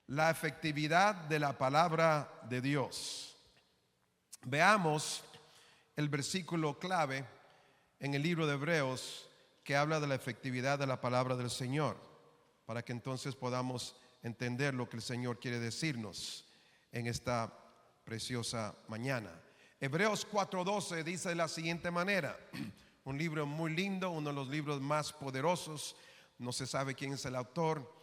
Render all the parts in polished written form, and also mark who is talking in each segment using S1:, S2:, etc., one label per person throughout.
S1: La efectividad de la palabra de Dios. Veamos el versículo clave en el libro de Hebreos que habla de la efectividad de la palabra del Señor, para que entonces podamos entender lo que el Señor quiere decirnos en esta preciosa mañana. Hebreos 4:12 dice de la siguiente manera, un libro muy lindo, uno de los libros más poderosos, no se sabe quién es el autor,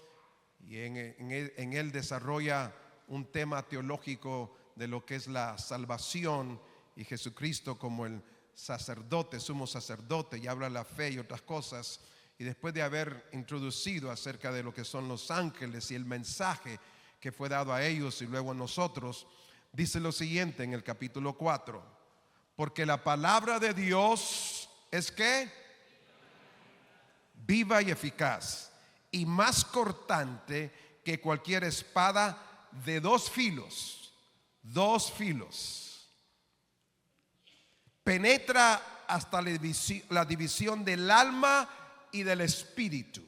S1: y en él desarrolla un tema teológico de lo que es la salvación y Jesucristo como el sacerdote, sumo sacerdote, y habla de la fe y otras cosas. Y después de haber introducido acerca de lo que son los ángeles y el mensaje que fue dado a ellos y luego a nosotros, dice lo siguiente en el capítulo 4: porque la palabra de Dios es que viva y eficaz, y más cortante que cualquier espada de dos filos. Penetra hasta la división del alma y del espíritu.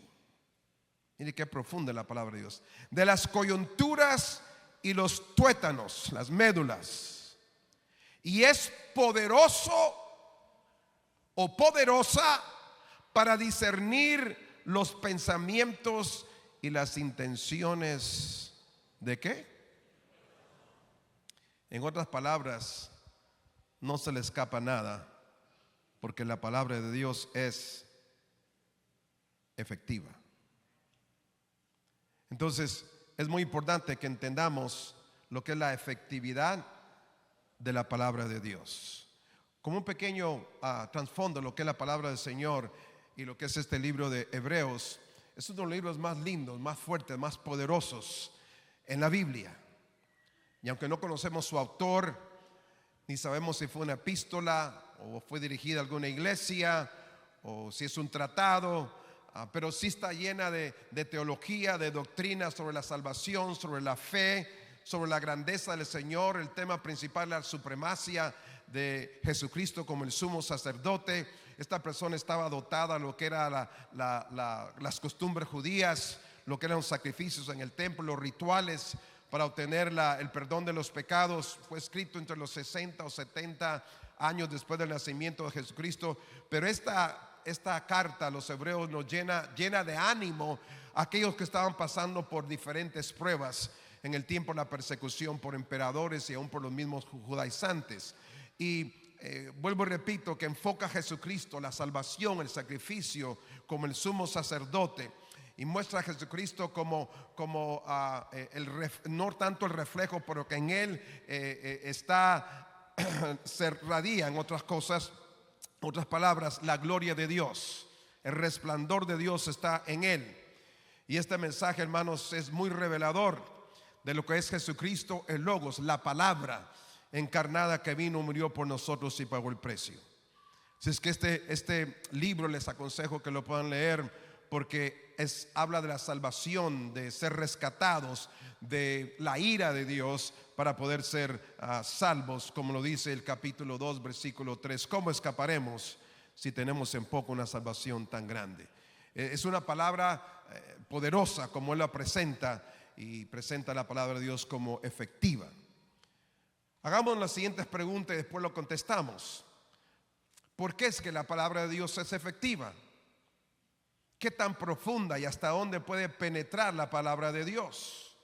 S1: Mire qué profunda es la palabra de Dios. De las coyunturas y los tuétanos, las médulas. Y es poderoso o poderosa para discernir los pensamientos y las intenciones ¿de qué? En otras palabras, no se le escapa nada, porque la palabra de Dios es efectiva. Entonces, es muy importante que entendamos lo que es la efectividad de la palabra de Dios. Como un pequeño trasfondo, lo que es la palabra del Señor y lo que es este libro de Hebreos, es uno de los libros más lindos, más fuertes, más poderosos en la Biblia. Y aunque no conocemos su autor, ni sabemos si fue una epístola o fue dirigida a alguna iglesia o si es un tratado, pero sí está llena de teología, de doctrina sobre la salvación, sobre la fe, sobre la grandeza del Señor. El tema principal es la supremacia de Jesucristo como el sumo sacerdote. Esta persona estaba dotada de lo que era las costumbres judías, lo que eran los sacrificios en el templo, los rituales para obtener el perdón de los pecados. Fue escrito entre los 60 o 70 años después del nacimiento de Jesucristo. Pero esta carta a los hebreos nos llena de ánimo a aquellos que estaban pasando por diferentes pruebas en el tiempo de la persecución por emperadores y aún por los mismos judaizantes. Y vuelvo y repito que enfoca a Jesucristo, la salvación, el sacrificio como el sumo sacerdote, y muestra a Jesucristo como no tanto el reflejo, pero que en él se radia, en otras palabras, la gloria de Dios. El resplandor de Dios está en él. Y este mensaje, hermanos, es muy revelador de lo que es Jesucristo, el Logos, la palabra encarnada que vino, murió por nosotros y pagó el precio. Así es que este libro les aconsejo que lo puedan leer, porque habla de la salvación, de ser rescatados de la ira de Dios para poder ser salvos, como lo dice el capítulo 2, versículo 3. ¿Cómo escaparemos si tenemos en poco una salvación tan grande? Es una palabra poderosa, como él la presenta, y presenta la palabra de Dios como efectiva. Hagamos las siguientes preguntas y después lo contestamos. ¿Por qué es que la palabra de Dios es efectiva? ¿Qué tan profunda y hasta dónde puede penetrar la palabra de Dios?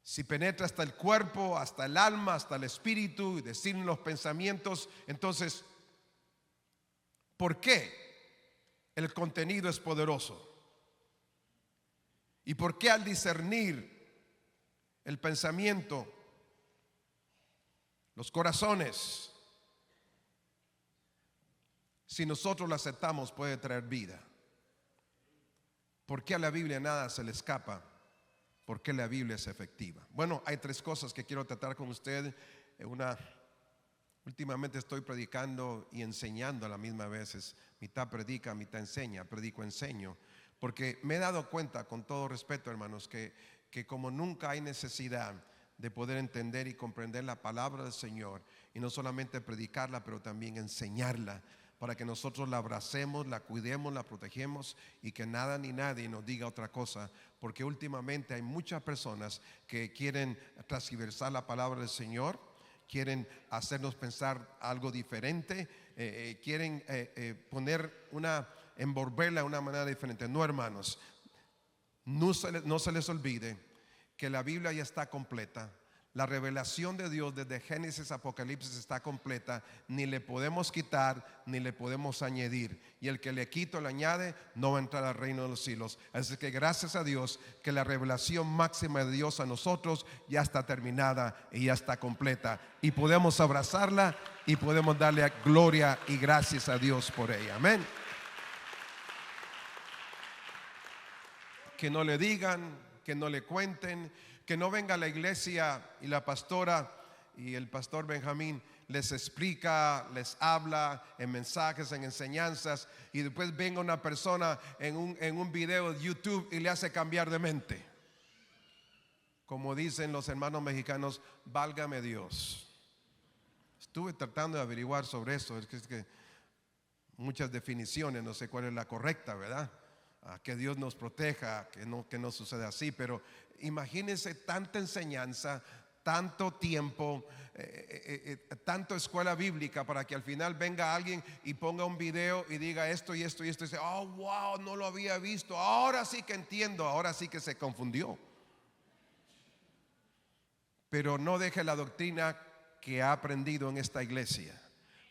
S1: Si penetra hasta el cuerpo, hasta el alma, hasta el espíritu y decirnos los pensamientos, entonces, ¿por qué el contenido es poderoso? ¿Y por qué al discernir el pensamiento, los corazones, si nosotros lo aceptamos, puede traer vida? ¿Por qué a la Biblia nada se le escapa? ¿Por qué la Biblia es efectiva? Bueno, hay tres cosas que quiero tratar con usted. Últimamente estoy predicando y enseñando a la misma vez. Mitad predica, mitad enseña. Predico, enseño. Porque me he dado cuenta, con todo respeto, hermanos, que como nunca hay necesidad de poder entender y comprender la palabra del Señor, y no solamente predicarla, pero también enseñarla, para que nosotros la abracemos, la cuidemos, la protegemos y que nada ni nadie nos diga otra cosa, porque últimamente hay muchas personas que quieren transgiversar la palabra del Señor, quieren hacernos pensar algo diferente, quieren envolverla de una manera diferente. No, hermanos, no se les olvide que la Biblia ya está completa. La revelación de Dios desde Génesis a Apocalipsis está completa. Ni le podemos quitar ni le podemos añadir. Y el que le quita o le añade no va a entrar al reino de los cielos. Así que gracias a Dios que la revelación máxima de Dios a nosotros ya está terminada y ya está completa. Y podemos abrazarla y podemos darle gloria y gracias a Dios por ella. Amén. Que no le digan, que no le cuenten, que no venga a la iglesia y la pastora y el pastor Benjamín les explica, les habla en mensajes, en enseñanzas, y después venga una persona en un video de YouTube y le hace cambiar de mente. Como dicen los hermanos mexicanos, válgame Dios. Estuve tratando de averiguar sobre eso, es que muchas definiciones, no sé cuál es la correcta, ¿verdad? Que Dios nos proteja, que no suceda así, pero imagínense tanta enseñanza, tanto tiempo, tanto escuela bíblica para que al final venga alguien y ponga un video y diga esto y esto y esto y dice, oh wow, no lo había visto, ahora sí que entiendo, ahora sí que se confundió. Pero no deje la doctrina que ha aprendido en esta iglesia,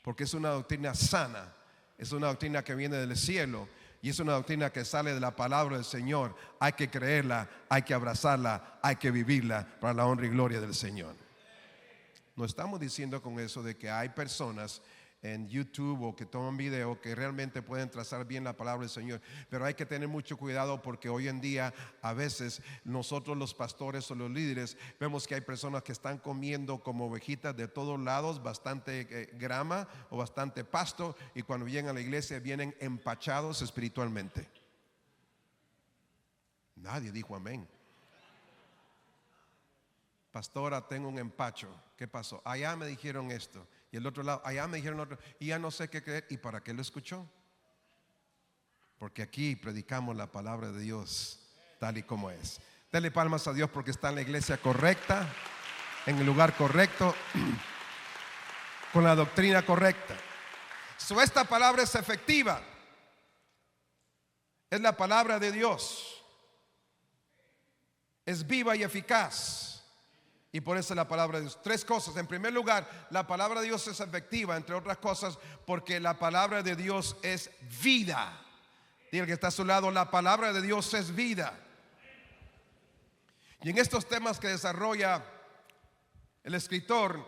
S1: porque es una doctrina sana, es una doctrina que viene del cielo. Y es una doctrina que sale de la palabra del Señor. Hay que creerla, hay que abrazarla, hay que vivirla para la honra y gloria del Señor. No estamos diciendo con eso de que hay personas en YouTube o que toman video que realmente pueden trazar bien la palabra del Señor, pero hay que tener mucho cuidado, porque hoy en día a veces nosotros los pastores o los líderes vemos que hay personas que están comiendo como ovejitas de todos lados, bastante grama o bastante pasto, y cuando llegan a la iglesia vienen empachados espiritualmente. Nadie dijo amén. Pastora, tengo un empacho. ¿Qué pasó? Allá me dijeron esto, y el otro lado, allá me dijeron otro, y ya no sé qué creer. ¿Y para qué lo escuchó? Porque aquí predicamos la palabra de Dios tal y como es. Dele palmas a Dios porque está en la iglesia correcta, en el lugar correcto, con la doctrina correcta. Esta palabra es efectiva. Es la palabra de Dios. Es viva y eficaz. Y por eso la palabra de Dios. Tres cosas. En primer lugar, la palabra de Dios es efectiva, entre otras cosas, porque la palabra de Dios es vida. Diga que está a su lado, la palabra de Dios es vida. Y en estos temas que desarrolla el escritor,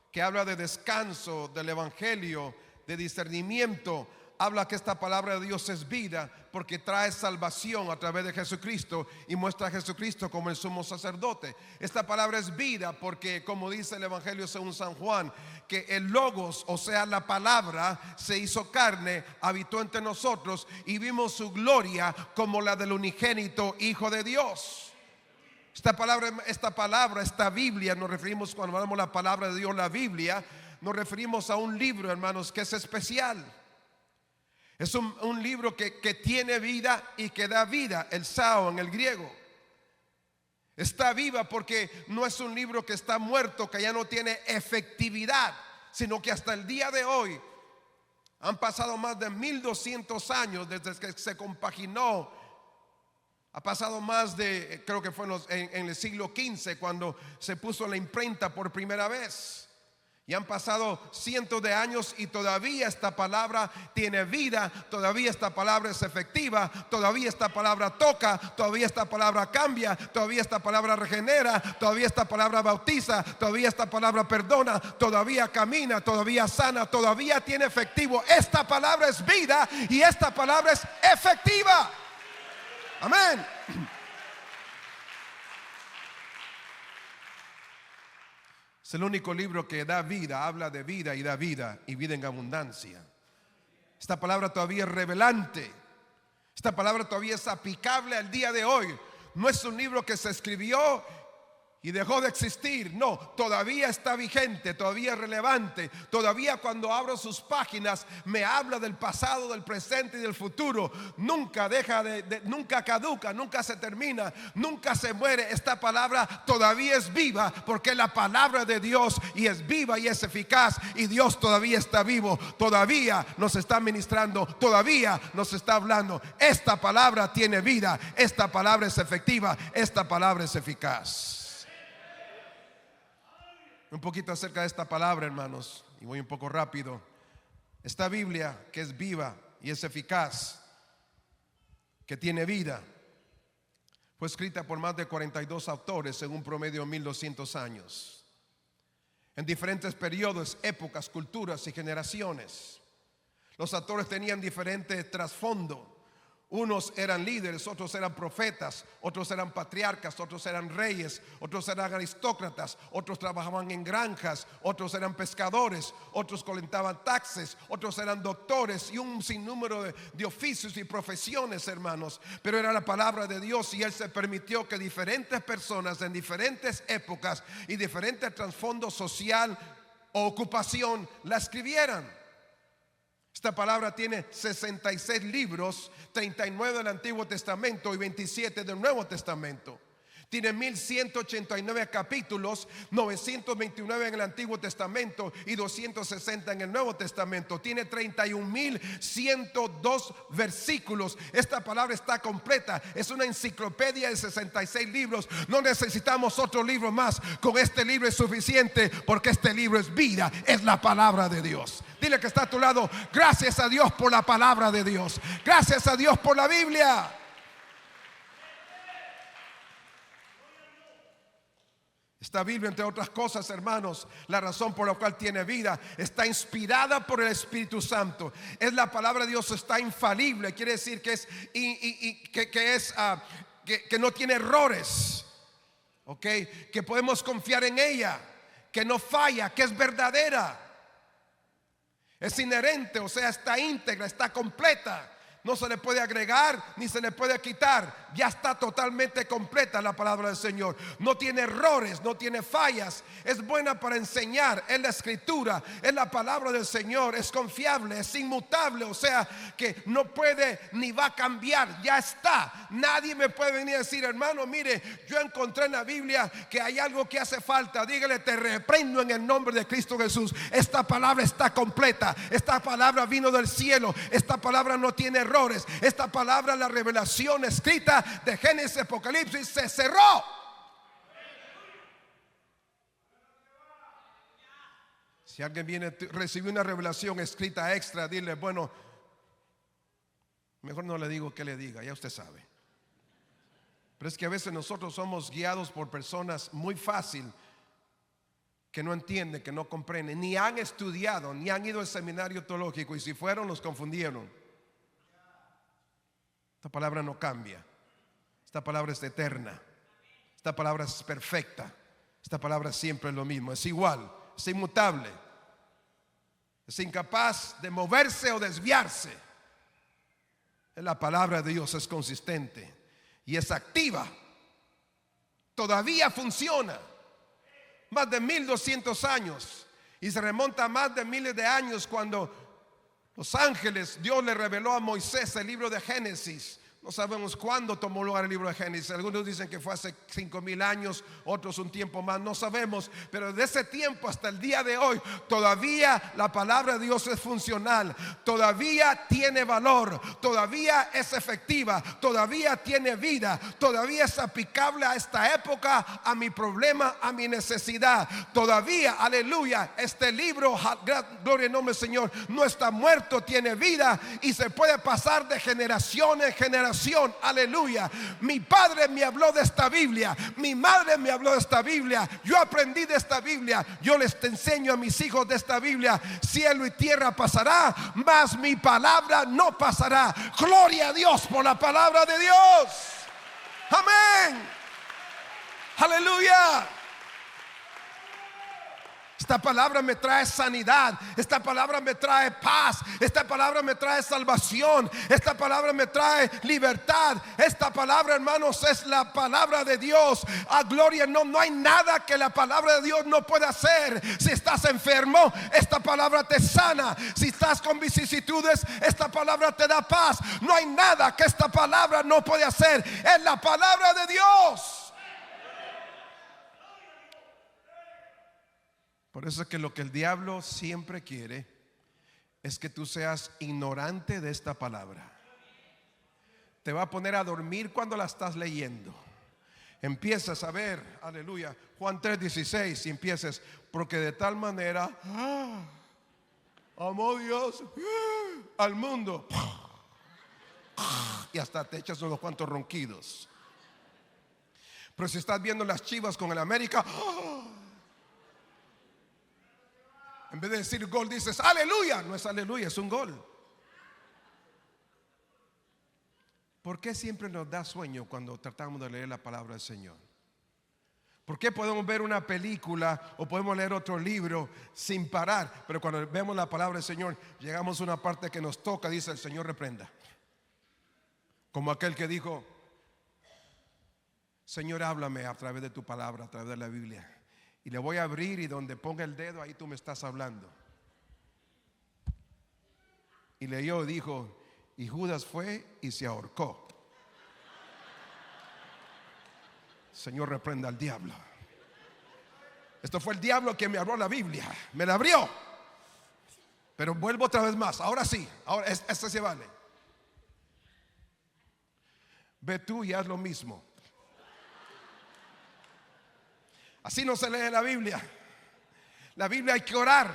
S1: que habla de descanso, del evangelio, de discernimiento, habla que esta palabra de Dios es vida, porque trae salvación a través de Jesucristo y muestra a Jesucristo como el sumo sacerdote. Esta palabra es vida porque, como dice el evangelio según San Juan, que el logos, o sea la palabra, se hizo carne, habitó entre nosotros y vimos su gloria como la del unigénito Hijo de Dios. Esta palabra, esta Biblia, nos referimos, cuando hablamos de la palabra de Dios, la Biblia, nos referimos a un libro, hermanos, que es especial. Es un libro que tiene vida y que da vida, el sao en el griego. Está viva porque no es un libro que está muerto, que ya no tiene efectividad, sino que hasta el día de hoy han pasado más de 1200 años desde que se compaginó. Ha pasado más de, creo que fue en el siglo XV cuando se puso la imprenta por primera vez. Y han pasado cientos de años y todavía esta palabra tiene vida, todavía esta palabra es efectiva, todavía esta palabra toca, todavía esta palabra cambia, todavía esta palabra regenera, todavía esta palabra bautiza, todavía esta palabra perdona, todavía camina, todavía sana, todavía tiene efectivo. Esta palabra es vida y esta palabra es efectiva. Amén. Es el único libro que da vida, habla de vida y da vida y vida en abundancia. Esta palabra todavía es revelante. Esta palabra todavía es aplicable al día de hoy. No es un libro que se escribió y dejó de existir. No, todavía está vigente, todavía es relevante. Todavía cuando abro sus páginas me habla del pasado, del presente y del futuro. Nunca deja nunca caduca, nunca se termina, nunca se muere. Esta palabra todavía es viva porque es la palabra de Dios y es viva y es eficaz, y Dios todavía está vivo, todavía nos está ministrando, todavía nos está hablando. Esta palabra tiene vida, esta palabra es efectiva, esta palabra es eficaz. Un poquito acerca de esta palabra, hermanos, y voy un poco rápido. Esta Biblia, que es viva y es eficaz, que tiene vida, fue escrita por más de 42 autores en un promedio de 1200 años, en diferentes periodos, épocas, culturas y generaciones. Los autores tenían diferente trasfondo. Unos eran líderes, otros eran profetas, otros eran patriarcas, otros eran reyes, otros eran aristócratas, otros trabajaban en granjas, otros eran pescadores, otros colectaban taxes, otros eran doctores y un sinnúmero de oficios y profesiones, hermanos. Pero era la palabra de Dios, y Él se permitió que diferentes personas en diferentes épocas y diferentes trasfondo social o ocupación la escribieran. Esta palabra tiene 66 libros, 39 del Antiguo Testamento y 27 del Nuevo Testamento. Tiene 1189 capítulos, 929 en el Antiguo Testamento y 260 en el Nuevo Testamento. Tiene 31.102 versículos. Esta palabra está completa. Es una enciclopedia de 66 libros. No necesitamos otro libro más. Con este libro es suficiente, porque este libro es vida, es la palabra de Dios. Dile que está a tu lado: gracias a Dios por la palabra de Dios. Gracias a Dios por la Biblia. Esta Biblia, entre otras cosas, hermanos, la razón por la cual tiene vida, está inspirada por el Espíritu Santo. Es la palabra de Dios, está infalible. Quiere decir que que no tiene errores, que podemos confiar en ella, que no falla, que es verdadera, es inherente, o sea, está íntegra, está completa. No se le puede agregar ni se le puede quitar. Ya está totalmente completa la palabra del Señor. No tiene errores, no tiene fallas. Es buena para enseñar. Es la escritura, es la palabra del Señor. Es confiable, es inmutable. O sea que no puede ni va a cambiar. Ya está. Nadie me puede venir a decir: hermano, mire, yo encontré en la Biblia que hay algo que hace falta. Dígale: te reprendo en el nombre de Cristo Jesús. Esta palabra está completa. Esta palabra vino del cielo. Esta palabra no tiene errores. Esta palabra, la revelación escrita de Génesis, Apocalipsis, se cerró. Si alguien viene, recibe una revelación escrita extra, dile: bueno, mejor no le digo que le diga, ya usted sabe. Pero es que a veces nosotros somos guiados por personas muy fácil, que no entienden, que no comprenden, ni han estudiado, ni han ido al seminario teológico, y si fueron, los confundieron. Esta palabra no cambia. Esta palabra es eterna. Esta palabra es perfecta. Esta palabra siempre es lo mismo. Es igual, es inmutable. Es incapaz de moverse o desviarse. La palabra de Dios es consistente y es activa. Todavía funciona. Más de 1200 años. Y se remonta a más de miles de años, cuando los ángeles, Dios le reveló a Moisés el libro de Génesis. No sabemos cuándo tomó lugar el libro de Génesis. Algunos dicen que fue hace 5000 años, otros un tiempo más, no sabemos. Pero de ese tiempo hasta el día de hoy, todavía la palabra de Dios es funcional. Todavía tiene valor, todavía es efectiva, todavía tiene vida, todavía es aplicable a esta época, a mi problema, a mi necesidad. Todavía, aleluya, este libro, gloria al nombre del Señor, no está muerto, tiene vida y se puede pasar de generación en generación. Aleluya. Mi padre me habló de esta Biblia, mi madre me habló de esta Biblia, yo aprendí de esta Biblia, yo les enseño a mis hijos de esta Biblia. Cielo y tierra pasará, mas mi palabra no pasará. Gloria a Dios por la palabra de Dios. Amén. Aleluya. esta palabra me trae sanidad, esta palabra me trae paz, esta palabra me trae salvación, esta palabra me trae libertad. Esta palabra, hermanos, es la palabra de Dios. A gloria, no hay nada que la palabra de Dios no pueda hacer. Si estás enfermo, esta palabra te sana. Si estás con vicisitudes, esta palabra te da paz. No hay nada que esta palabra no puede hacer. Es la palabra de Dios. Por eso es que lo que el diablo siempre quiere es que tú seas ignorante de esta palabra. Te va a poner a dormir cuando la estás leyendo. Empiezas a ver, aleluya, Juan 3:16, y empieces, porque de tal manera amó Dios al mundo, y hasta te echas unos cuantos ronquidos. Pero si estás viendo las Chivas con el América, en vez de decir gol, dices aleluya. No es aleluya, es un gol. ¿Por qué siempre nos da sueño cuando tratamos de leer la palabra del Señor? ¿Por qué podemos ver una película o podemos leer otro libro sin parar? Pero cuando vemos la palabra del Señor, llegamos a una parte que nos toca, dice el Señor reprenda. Como aquel que dijo, Señor, háblame a través de tu palabra, a través de la Biblia. Y le voy a abrir, y donde ponga el dedo, ahí tú me estás hablando. Y leyó y dijo, y Judas fue y se ahorcó. Señor, reprenda al diablo. Esto fue el diablo que me abrió la Biblia. Me la abrió. Pero vuelvo otra vez más. Ahora sí, ahora esto se vale. Ve tú y haz lo mismo. Así no se lee la Biblia. La Biblia hay que orar.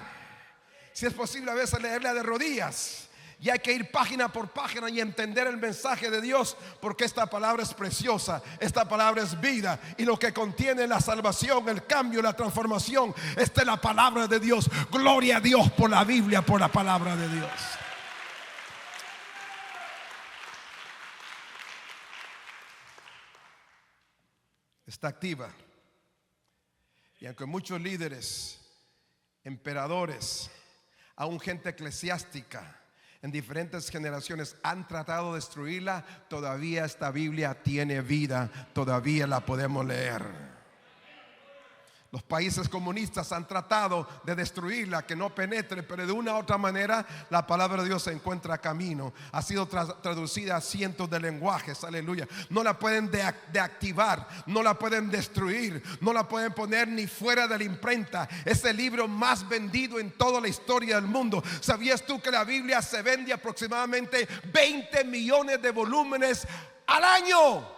S1: Si es posible a veces leerla de rodillas. Y hay que ir página por página y entender el mensaje de Dios, porque esta palabra es preciosa, esta palabra es vida, y lo que contiene la salvación, el cambio, la transformación, esta es la palabra de Dios. Gloria a Dios por la Biblia, por la palabra de Dios. Está activa. Y aunque muchos líderes, emperadores, aún gente eclesiástica en diferentes generaciones han tratado de destruirla, todavía esta Biblia tiene vida, todavía la podemos leer. Los países comunistas han tratado de destruirla, que no penetre, pero de una u otra manera la palabra de Dios se encuentra camino. Ha sido traducida a cientos de lenguajes, aleluya. No la pueden deactivar, no la pueden destruir, no la pueden poner ni fuera de la imprenta. Es el libro más vendido en toda la historia del mundo. ¿Sabías tú que la Biblia se vende aproximadamente 20 millones de volúmenes al año?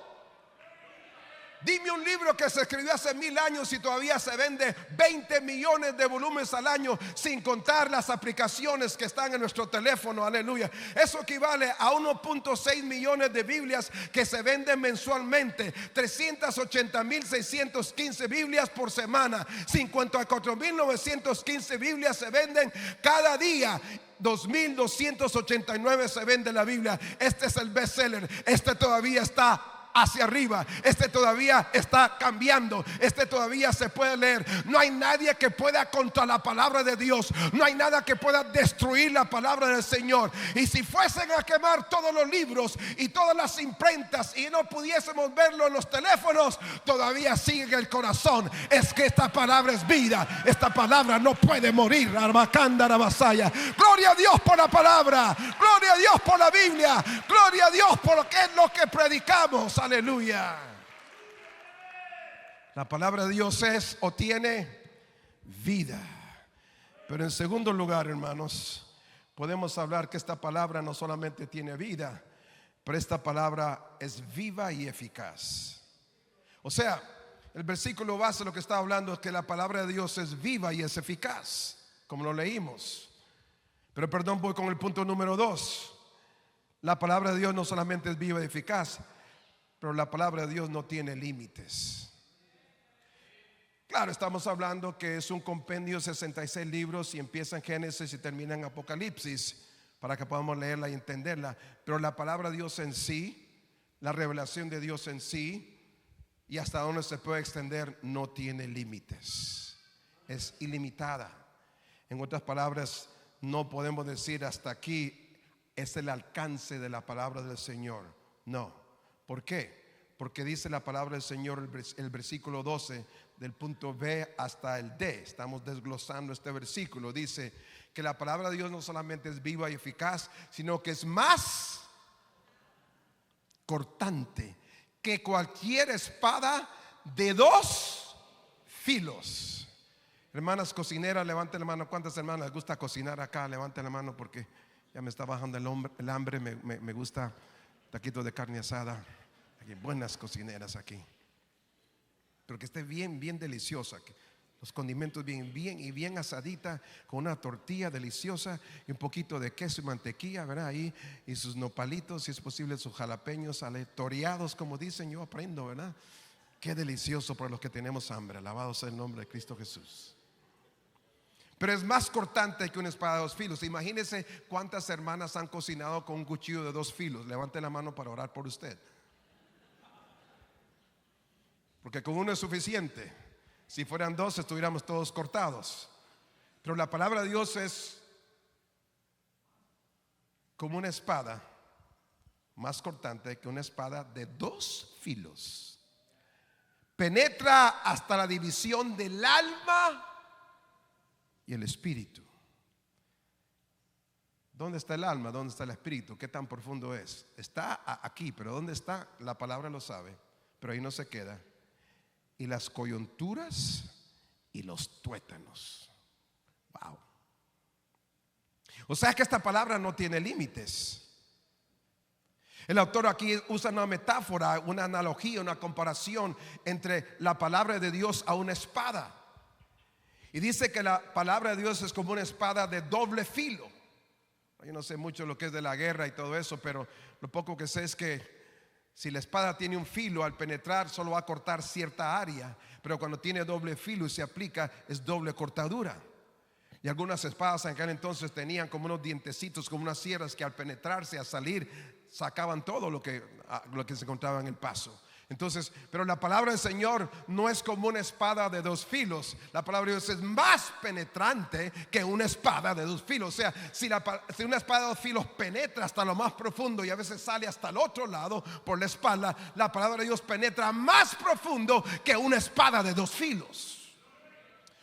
S1: Dime un libro que se escribió hace 1000 años y todavía se vende 20 millones de volúmenes al año, sin contar las aplicaciones que están en nuestro teléfono, aleluya. Eso equivale a 1.6 millones de Biblias que se venden mensualmente, 380.615 Biblias por semana, 54.915 Biblias se venden cada día. 2.289 se vende la Biblia. Este es el bestseller. Este todavía está hacia arriba, este todavía está cambiando, este todavía se puede leer. No hay nadie que pueda contra la palabra de Dios, no hay nada que pueda destruir la palabra del Señor. Y si fuesen a quemar todos los libros y todas las imprentas y no pudiésemos verlo en los teléfonos, todavía sigue en el corazón. Es que esta palabra es vida, esta palabra no puede morir. Gloria a Dios por la palabra, gloria a Dios por la Biblia, gloria a Dios por lo que es lo que predicamos. Aleluya. La palabra de Dios es o tiene vida. Pero en segundo lugar, hermanos, podemos hablar que esta palabra no solamente tiene vida, pero esta palabra es viva y eficaz. O sea, el versículo base lo que está hablando es que la palabra de Dios es viva y es eficaz, como lo leímos. Pero perdón, voy con el punto número 2. La palabra de Dios no solamente es viva y eficaz, pero la palabra de Dios no tiene límites. Claro, estamos hablando que es un compendio de 66 libros y empieza en Génesis y termina en Apocalipsis, para que podamos leerla y entenderla. Pero la palabra de Dios en sí, la revelación de Dios en sí, y hasta donde se puede extender, no tiene límites. es ilimitada. En otras palabras, no podemos decir hasta aquí es el alcance de la palabra del Señor. No. ¿Por qué? Porque dice la palabra del Señor, el versículo 12, del punto B hasta el D. Estamos desglosando este versículo. Dice que la palabra de Dios no solamente es viva y eficaz, sino que es más cortante que cualquier espada de dos filos. Hermanas cocineras, levanten la mano. ¿Cuántas hermanas les gusta cocinar acá? Levanten la mano porque ya me está bajando el hambre. Me gusta taquitos de carne asada. Hay buenas cocineras aquí, pero que esté bien deliciosa, los condimentos bien asadita, con una tortilla deliciosa y un poquito de queso y mantequilla, ¿verdad? Ahí, y sus nopalitos, si es posible sus jalapeños toreados, como dicen. Yo aprendo, ¿verdad? Qué delicioso para los que tenemos hambre. Alabado sea el nombre de Cristo Jesús. Pero es más cortante que una espada de dos filos. Imagínense cuántas hermanas han cocinado con un cuchillo de dos filos. Levante la mano para orar por usted, porque con uno es suficiente. Si fueran dos, estuviéramos todos cortados. Pero la palabra de Dios es como una espada, más cortante que una espada de dos filos. Penetra hasta la división del alma y el espíritu. ¿Dónde está el alma? ¿Dónde está el espíritu? ¿Qué tan profundo es? Está aquí, pero ¿dónde está? La palabra lo sabe, pero ahí no se queda. Y las coyunturas y los tuétanos. Wow. O sea que esta palabra no tiene límites. El autor aquí usa una metáfora, una analogía, una comparación entre la palabra de Dios a una espada. Y dice que la palabra de Dios es como una espada de doble filo. Yo no sé mucho lo que es de la guerra y todo eso, pero lo poco que sé es que si la espada tiene un filo, al penetrar solo va a cortar cierta área, pero cuando tiene doble filo y se aplica, es doble cortadura. Y algunas espadas en aquel entonces tenían como unos dientecitos, como unas sierras que al penetrarse, a salir, sacaban todo lo que se encontraba en el paso. Entonces, pero la palabra del Señor no es como una espada de dos filos. La palabra de Dios es más penetrante que una espada de dos filos. O sea, si una espada de dos filos penetra hasta lo más profundo y a veces sale hasta el otro lado por la espalda, la palabra de Dios penetra más profundo que una espada de dos filos.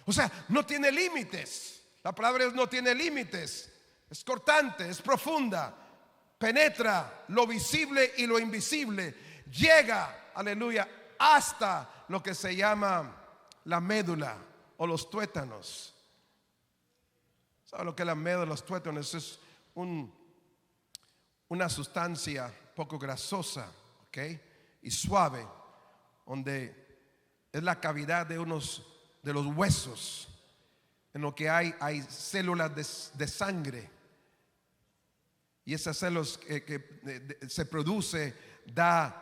S1: O sea, no tiene límites. La palabra de Dios no tiene límites. Es cortante, es profunda, penetra lo visible y lo invisible. Llega, aleluya, hasta lo que se llama la médula o los tuétanos. ¿Sabe lo que es la médula? Los tuétanos es una sustancia poco grasosa, ¿ok? Y suave, donde es la cavidad de de los huesos, en lo que hay células de sangre. Y esas células que se produce da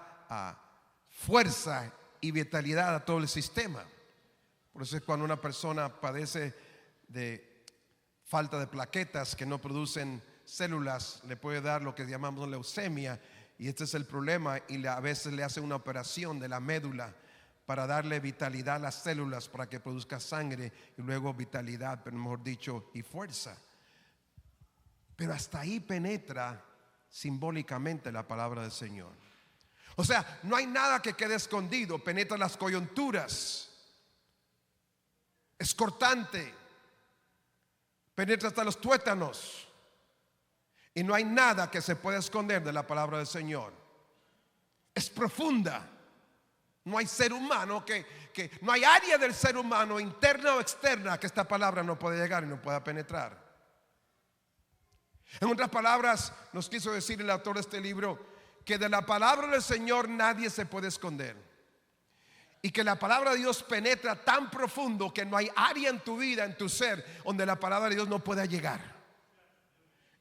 S1: fuerza y vitalidad a todo el sistema. Por eso es cuando una persona padece de falta de plaquetas que no producen células, le puede dar lo que llamamos leucemia, y este es el problema, y a veces le hace una operación de la médula para darle vitalidad a las células para que produzca sangre y luego vitalidad, pero mejor dicho, y fuerza. Pero hasta ahí penetra simbólicamente la palabra del Señor. O sea, no hay nada que quede escondido. Penetra las coyunturas, es cortante, penetra hasta los tuétanos, y no hay nada que se pueda esconder de la palabra del Señor. Es profunda. No hay ser humano no hay área del ser humano, interna o externa, que esta palabra no pueda llegar y no pueda penetrar. En otras palabras, nos quiso decir el autor de este libro que de la palabra del Señor nadie se puede esconder, y que la palabra de Dios penetra tan profundo que no hay área en tu vida, en tu ser, donde la palabra de Dios no pueda llegar.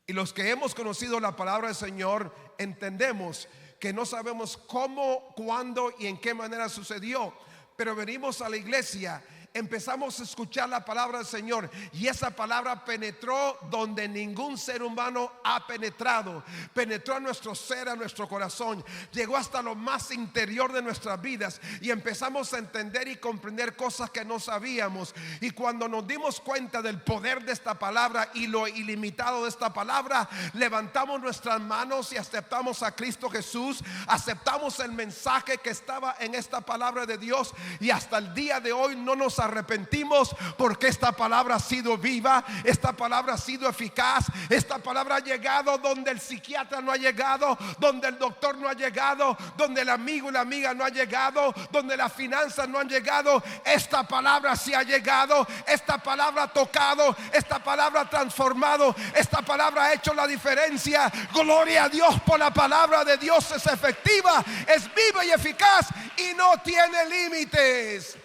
S1: Y los que hemos conocido la palabra del Señor entendemos que no sabemos cómo, cuándo y en qué manera sucedió, pero venimos a la iglesia empezamos a escuchar la palabra del Señor, y esa palabra penetró donde ningún ser humano ha penetrado. Penetró a nuestro ser, a nuestro corazón, llegó hasta lo más interior de nuestras vidas, y empezamos a entender y comprender cosas que no sabíamos. Y cuando nos dimos cuenta del poder de esta palabra y lo ilimitado de esta palabra, levantamos nuestras manos y aceptamos a Cristo Jesús, aceptamos el mensaje que estaba en esta palabra de Dios, y hasta el día de hoy no nos arrepentimos, porque esta palabra ha sido viva, esta palabra ha sido eficaz, esta palabra ha llegado donde el psiquiatra no ha llegado, donde el doctor no ha llegado, donde el amigo y la amiga no ha llegado, donde las finanzas no han llegado. Esta palabra sí ha llegado, esta palabra ha tocado, esta palabra ha transformado, esta palabra ha hecho la diferencia. Gloria a Dios, por la palabra de Dios es efectiva, es viva y eficaz y no tiene límites.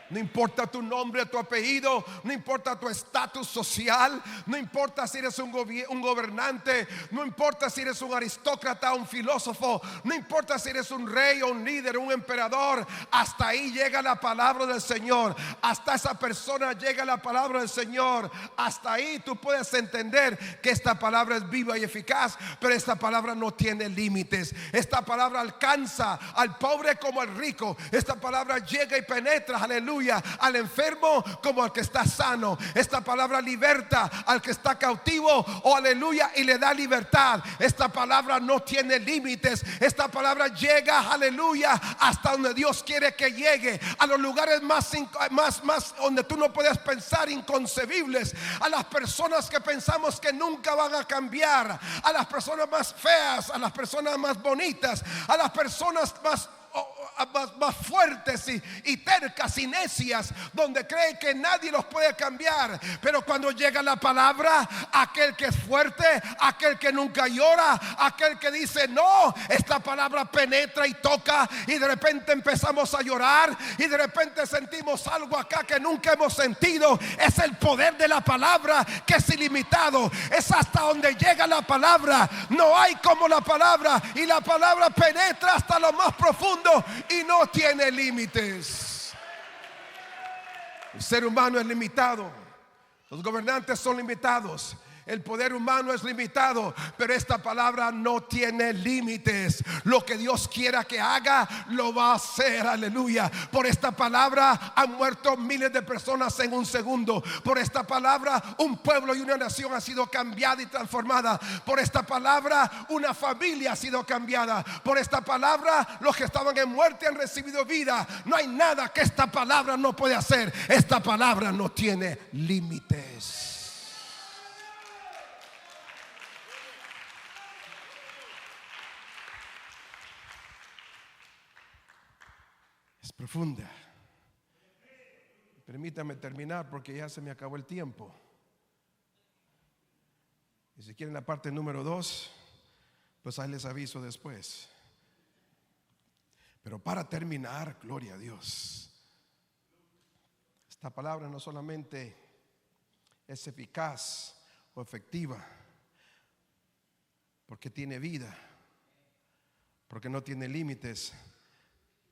S1: No importa tu nombre, tu apellido, no importa tu estatus social, no importa si eres un gobernante, no importa si eres un aristócrata, un filósofo, no importa si eres un rey o un líder, un emperador. Hasta ahí llega la palabra del Señor, hasta esa persona llega la palabra del Señor. Hasta ahí tú puedes entender que esta palabra es viva y eficaz, pero esta palabra no tiene límites. Esta palabra alcanza al pobre como al rico. Esta palabra llega y penetra, aleluya, al enfermo como al que está sano. Esta palabra liberta al que está cautivo, oh aleluya, y le da libertad. Esta palabra no tiene límites. Esta palabra llega, aleluya, hasta donde Dios quiere que llegue, a los lugares más donde tú no puedes pensar, inconcebibles, a las personas que pensamos que nunca van a cambiar, a las personas más feas, a las personas más bonitas, a las personas más fuertes y tercas y necias, donde creen que nadie los puede cambiar. Pero cuando llega la palabra, aquel que es fuerte, aquel que nunca llora, aquel que dice no, esta palabra penetra y toca, y de repente empezamos a llorar, y de repente sentimos algo acá que nunca hemos sentido. Es el poder de la palabra, que es ilimitado. Es hasta donde llega la palabra, no hay como la palabra, y la palabra penetra hasta lo más profundo y no tiene límites. El ser humano es limitado, los gobernantes son limitados, el poder humano es limitado, pero esta palabra no tiene límites. Lo que Dios quiera que haga, lo va a hacer, aleluya. Por esta palabra han muerto miles de personas en un segundo. Por esta palabra un pueblo y una nación ha sido cambiada y transformada. Por esta palabra una familia ha sido cambiada. Por esta palabra los que estaban en muerte han recibido vida. No hay nada que esta palabra no puede hacer. Esta palabra no tiene límites. Es profunda. Permítame terminar porque ya se me acabó el tiempo. Y si quieren la parte número 2, pues ahí les aviso después. Pero para terminar, gloria a Dios, esta palabra no solamente es eficaz o efectiva porque tiene vida, porque no tiene límites,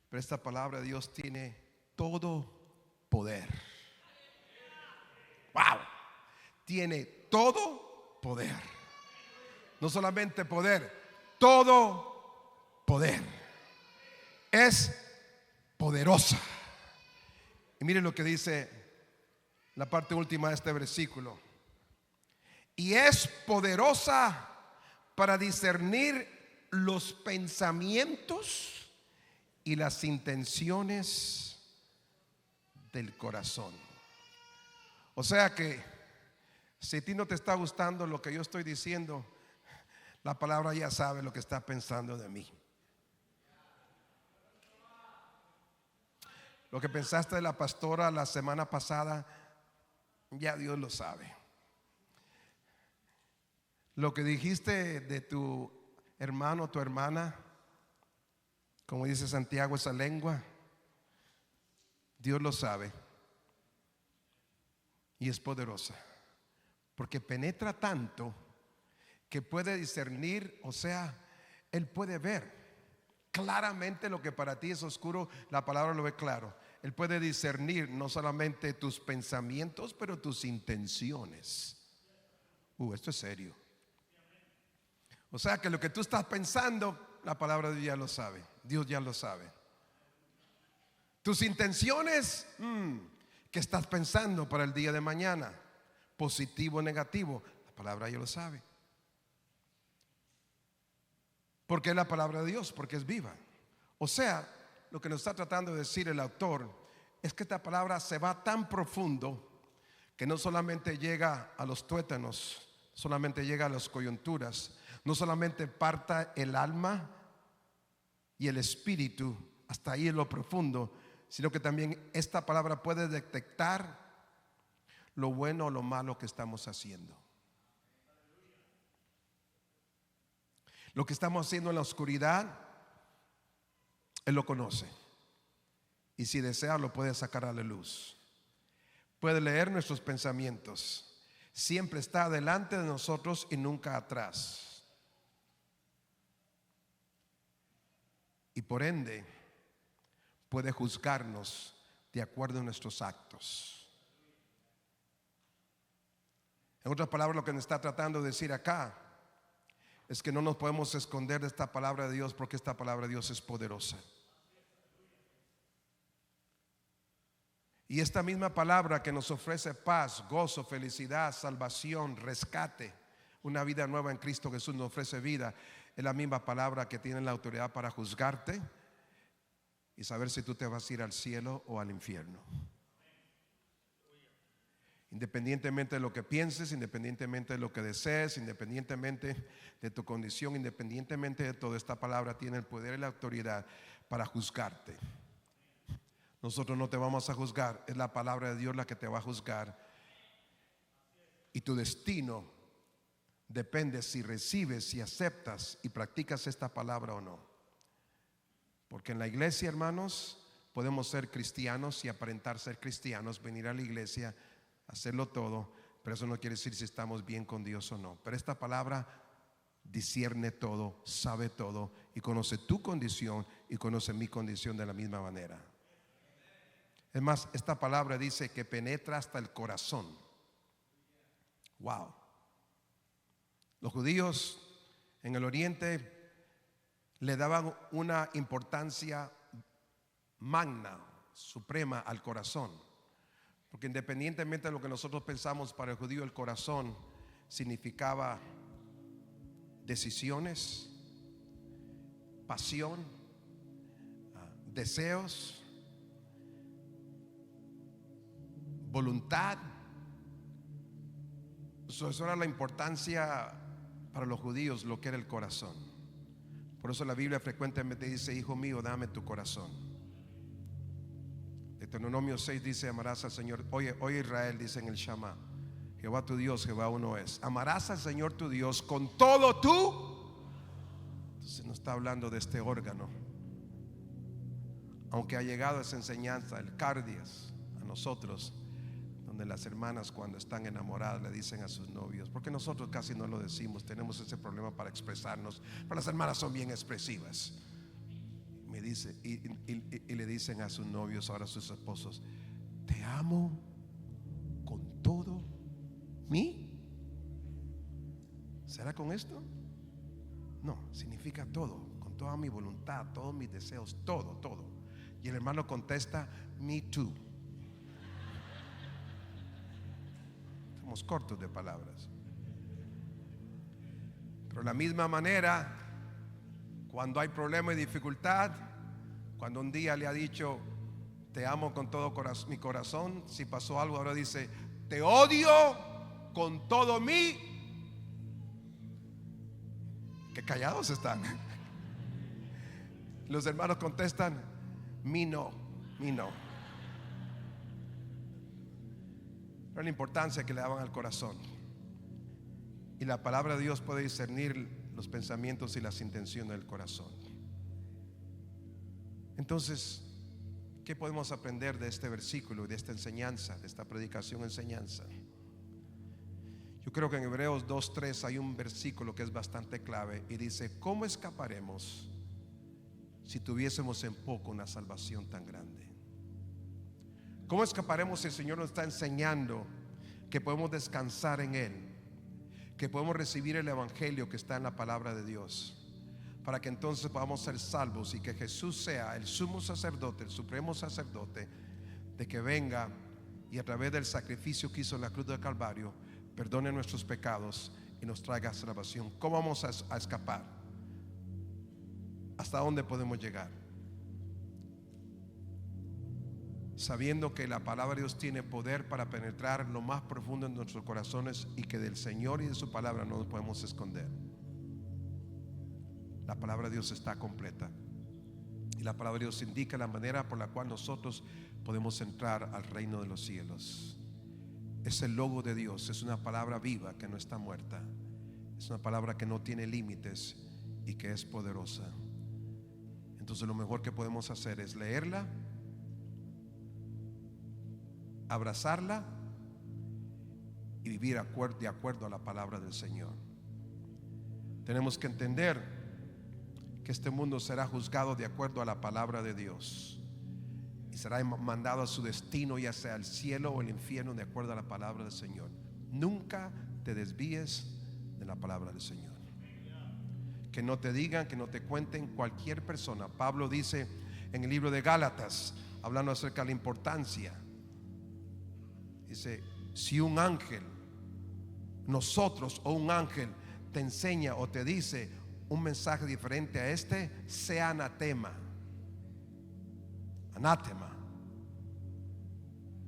S1: pero esta palabra de Dios tiene todo poder. Wow, tiene todo poder. No solamente poder, todo poder. Es poderosa. Y miren lo que dice la parte última de este versículo. Y es poderosa para discernir los pensamientos y las intenciones del corazón. O sea que si a ti no te está gustando lo que yo estoy diciendo, la palabra ya sabe lo que está pensando de mí. Lo que pensaste de la pastora la semana pasada, ya Dios lo sabe. Lo que dijiste de tu hermano o tu hermana, como dice Santiago, esa lengua, Dios lo sabe. Y es poderosa, porque penetra tanto que puede discernir, o sea, Él puede ver claramente lo que para ti es oscuro. La palabra lo ve claro. Él puede discernir no solamente tus pensamientos, pero tus intenciones. Esto es serio. O sea que lo que tú estás pensando, la palabra de Dios ya lo sabe. Dios ya lo sabe. Tus intenciones, ¿qué estás pensando para el día de mañana? Positivo o negativo, la palabra ya lo sabe. Porque es la palabra de Dios, porque es viva. O sea, lo que nos está tratando de decir el autor es que esta palabra se va tan profundo que no solamente llega a los tuétanos, solamente llega a las coyunturas, no solamente parta el alma y el espíritu hasta ahí en lo profundo, sino que también esta palabra puede detectar lo bueno o lo malo que estamos haciendo. Lo que estamos haciendo en la oscuridad, Él lo conoce. Y si desea, lo puede sacar a la luz. Puede leer nuestros pensamientos. Siempre está delante de nosotros y nunca atrás. Y por ende, puede juzgarnos de acuerdo a nuestros actos. En otras palabras, lo que nos está tratando de decir acá es que no nos podemos esconder de esta palabra de Dios, porque esta palabra de Dios es poderosa. Y esta misma palabra que nos ofrece paz, gozo, felicidad, salvación, rescate, una vida nueva en Cristo Jesús, nos ofrece vida, es la misma palabra que tiene la autoridad para juzgarte y saber si tú te vas a ir al cielo o al infierno. Independientemente de lo que pienses, independientemente de lo que desees, independientemente de tu condición, independientemente de todo, esta palabra tiene el poder y la autoridad para juzgarte. Nosotros no te vamos a juzgar, es la palabra de Dios la que te va a juzgar. Y tu destino depende si recibes, si aceptas y practicas esta palabra o no. Porque en la iglesia, hermanos, podemos ser cristianos y aparentar ser cristianos, venir a la iglesia, hacerlo todo, pero eso no quiere decir si estamos bien con Dios o no. Pero esta palabra discierne todo, sabe todo y conoce tu condición y conoce mi condición de la misma manera. Es más, esta palabra dice que penetra hasta el corazón. Wow. Los judíos en el oriente le daban una importancia magna, suprema al corazón. Porque independientemente de lo que nosotros pensamos, para el judío el corazón significaba decisiones, pasión, deseos, voluntad. Eso era la importancia para los judíos, lo que era el corazón. Por eso la Biblia frecuentemente dice: hijo mío, dame tu corazón. Deuteronomio 6 dice: amarás al Señor. Oye Israel, dice en el Shama, Jehová tu Dios, Jehová uno es. Amarás al Señor tu Dios con todo tú. Entonces no está hablando de este órgano, aunque ha llegado esa enseñanza, el cardias, a nosotros, donde las hermanas cuando están enamoradas le dicen a sus novios, porque nosotros casi no lo decimos, tenemos ese problema para expresarnos, pero las hermanas son bien expresivas. Me dice, y le dicen a sus novios, ahora a sus esposos: te amo con todo mi. ¿Será con esto? No, significa todo, con toda mi voluntad, todos mis deseos, todo. Y el hermano contesta: me too. Somos cortos de palabras. Pero de la misma manera, cuando hay problema y dificultad, cuando un día le ha dicho: te amo con todo mi corazón, si pasó algo, ahora dice: te odio con todo mi. Qué callados están. Los hermanos contestan: mi no. Pero la importancia que le daban al corazón. Y la palabra de Dios puede discernir los pensamientos y las intenciones del corazón. Entonces, ¿qué podemos aprender de este versículo, de esta enseñanza, de esta enseñanza? Yo creo que en Hebreos 2:3 hay un versículo que es bastante clave y dice: ¿cómo escaparemos si tuviésemos en poco una salvación tan grande? ¿Cómo escaparemos si el Señor nos está enseñando que podemos descansar en Él, que podemos recibir el Evangelio que está en la palabra de Dios, para que entonces podamos ser salvos y que Jesús sea el sumo sacerdote, el supremo sacerdote, de que venga y a través del sacrificio que hizo en la cruz del Calvario perdone nuestros pecados y nos traiga salvación? ¿Cómo vamos a escapar? ¿Hasta dónde podemos llegar? Sabiendo que la palabra de Dios tiene poder para penetrar lo más profundo en nuestros corazones y que del Señor y de su palabra no nos podemos esconder. La palabra de Dios está completa y la palabra de Dios indica la manera por la cual nosotros podemos entrar al reino de los cielos. Es el logo de Dios, es una palabra viva que no está muerta, es una palabra que no tiene límites y que es poderosa. Entonces lo mejor que podemos hacer es leerla, abrazarla y vivir de acuerdo a la palabra del Señor. Tenemos que entender que este mundo será juzgado de acuerdo a la palabra de Dios y será mandado a su destino, ya sea el cielo o el infierno, de acuerdo a la palabra del Señor. Nunca te desvíes de la palabra del Señor. Que no te digan, que no te cuenten cualquier persona. Pablo dice en el libro de Gálatas, hablando acerca de la importancia, dice: si un ángel, nosotros o un ángel te enseña o te dice un mensaje diferente a este, sea anatema,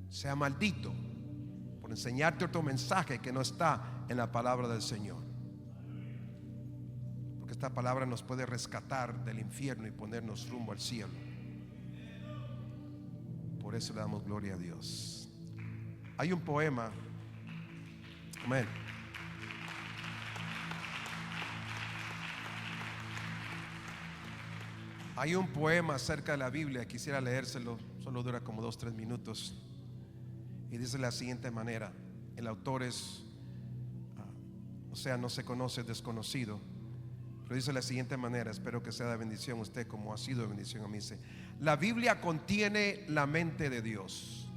S1: sea maldito por enseñarte otro mensaje que no está en la palabra del Señor. Porque esta palabra nos puede rescatar del infierno y ponernos rumbo al cielo. Por eso le damos gloria a Dios. Hay un poema, amén. Hay un poema acerca de la Biblia, quisiera leérselo, solo dura como 2-3 minutos. Y dice de la siguiente manera: el autor es, no se conoce, es desconocido, pero dice de la siguiente manera, espero que sea de bendición a usted como ha sido de bendición a mí. Dice: la Biblia contiene la mente de Dios,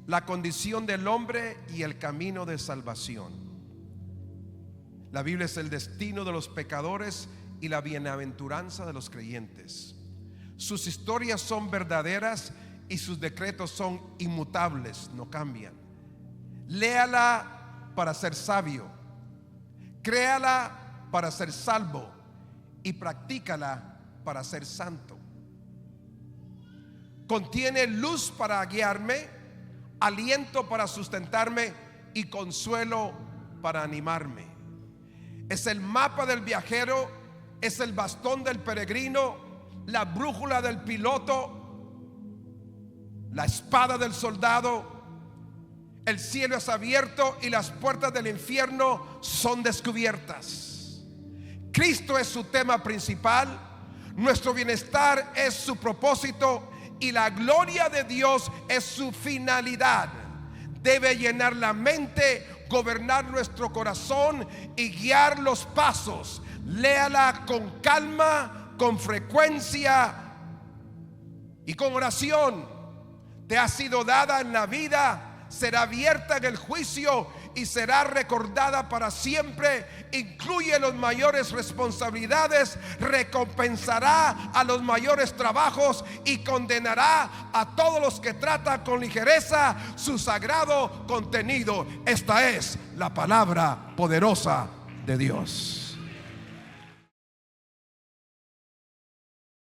S1: la condición del hombre y el camino de salvación. La Biblia es el destino de los pecadores y la bienaventuranza de los creyentes. Sus historias son verdaderas y sus decretos son inmutables, no cambian. Léala para ser sabio, créala para ser salvo y practícala para ser santo. Contiene luz para guiarme, aliento para sustentarme y consuelo para animarme. Es el mapa del viajero, es el bastón del peregrino, la brújula del piloto, la espada del soldado. El cielo es abierto y las puertas del infierno son descubiertas. Cristo es su tema principal, nuestro bienestar es su propósito y la gloria de Dios es su finalidad. Debe llenar la mente, gobernar nuestro corazón y guiar los pasos. Léala con calma, con frecuencia y con oración. Te ha sido dada en la vida, será abierta en el juicio y será recordada para siempre. Incluye las mayores responsabilidades, recompensará a los mayores trabajos y condenará a todos los que tratan con ligereza su sagrado contenido. Esta es la palabra poderosa de Dios.